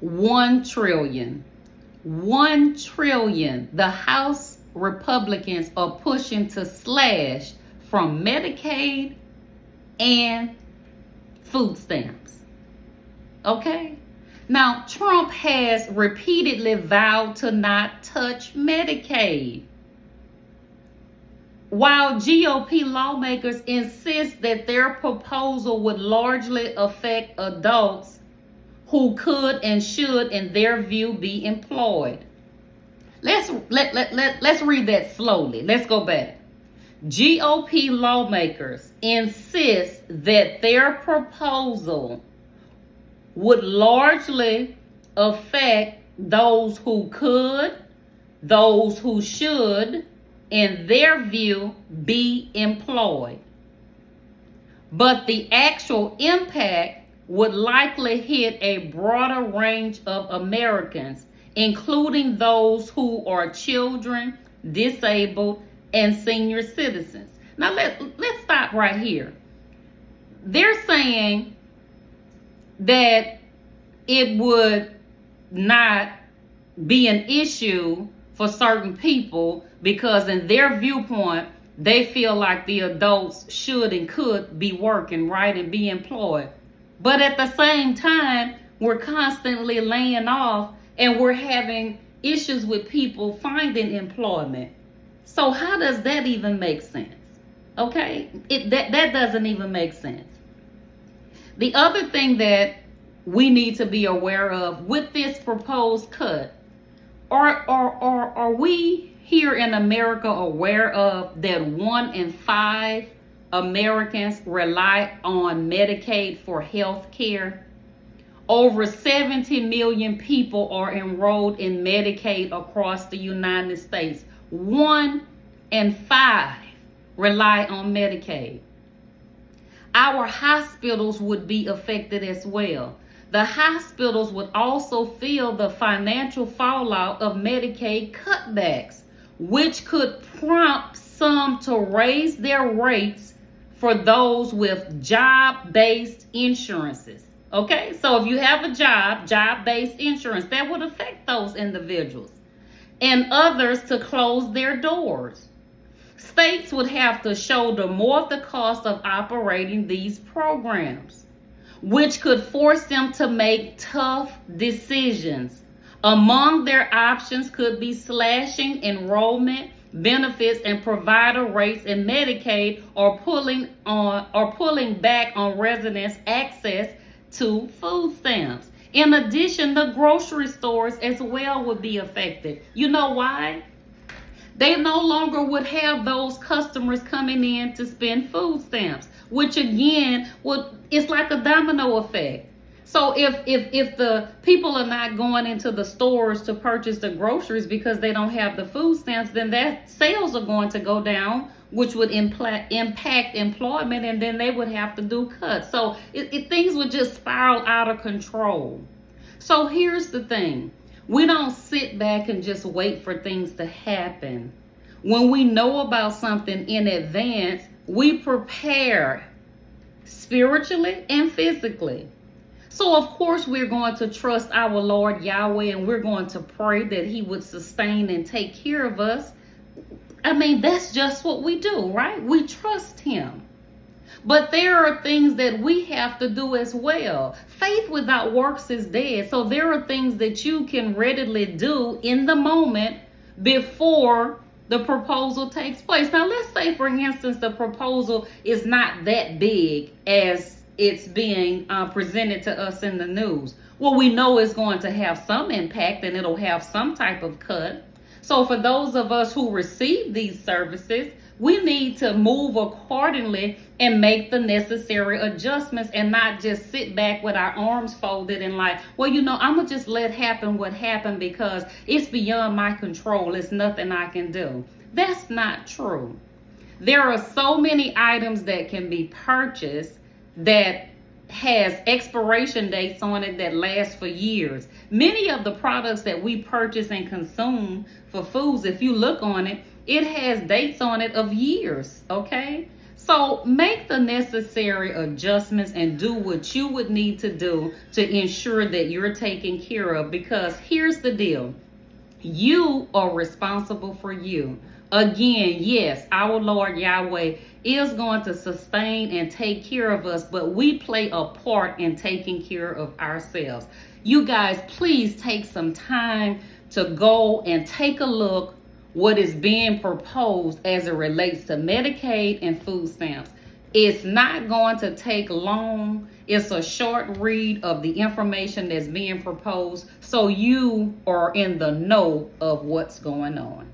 1 trillion. 1 trillion. The House Republicans are pushing to slash from Medicaid and food stamps. Okay? Now, Trump has repeatedly vowed to not touch Medicaid, while GOP lawmakers insist that their proposal would largely affect adults who could and should, in their view, be employed. Let's read that slowly. Let's go back. GOP lawmakers insist that their proposal would largely affect those who could, those who should, in their view, be employed. But the actual impact would likely hit a broader range of Americans, including those who are children, disabled, and senior citizens. Now let's stop right here. They're saying that it would not be an issue for certain people because in their viewpoint, they feel like the adults should and could be working, right, and be employed. But at the same time, we're constantly laying off and we're having issues with people finding employment. So how does that even make sense? Okay, that doesn't even make sense. The other thing that we need to be aware of with this proposed cut, are we here in America aware of that 1 in 5 Americans rely on Medicaid for health care? Over 70 million people are enrolled in Medicaid across the United States. 1 in 5 rely on Medicaid. Our hospitals would be affected as well. The hospitals would also feel the financial fallout of Medicaid cutbacks, which could prompt some to raise their rates for those with job-based insurances. Okay, so if you have a job-based insurance, that would affect those individuals, and others to close their doors. States would have to shoulder more of the cost of operating these programs, which could force them to make tough decisions. Among their options could be slashing enrollment, benefits, and provider rates in Medicaid, or pulling back on residents' access to food stamps. In addition, the grocery stores as well would be affected. You know why? They no longer would have those customers coming in to spend food stamps, which again it's like a domino effect. So if the people are not going into the stores to purchase the groceries because they don't have the food stamps, then that sales are going to go down, which would impact employment, and then they would have to do cuts. So things would just spiral out of control. So here's the thing. We don't sit back and just wait for things to happen. When we know about something in advance, we prepare spiritually and physically. So of course we're going to trust our Lord Yahweh, and we're going to pray that he would sustain and take care of us. I mean, that's just what we do, right? We trust him. But there are things that we have to do as well. Faith without works is dead. So there are things that you can readily do in the moment before the proposal takes place. Now, let's say, for instance, the proposal is not that big as it's being presented to us in the news. Well, we know it's going to have some impact and it'll have some type of cut. So for those of us who receive these services, we need to move accordingly and make the necessary adjustments, and not just sit back with our arms folded and like, well, I'm going to just let happen what happened because it's beyond my control. It's nothing I can do. That's not true. There are so many items that can be purchased that has expiration dates on it that last for years. Many of the products that we purchase and consume for foods, if you look on it, it has dates on it of years, okay? So make the necessary adjustments and do what you would need to do to ensure that you're taken care of, because here's the deal. You are responsible for you. Again, yes, our Lord Yahweh is going to sustain and take care of us, but we play a part in taking care of ourselves. You guys, please take some time to go and take a look what is being proposed as it relates to Medicaid and food stamps. It's not going to take long. It's a short read of the information that's being proposed, so you are in the know of what's going on.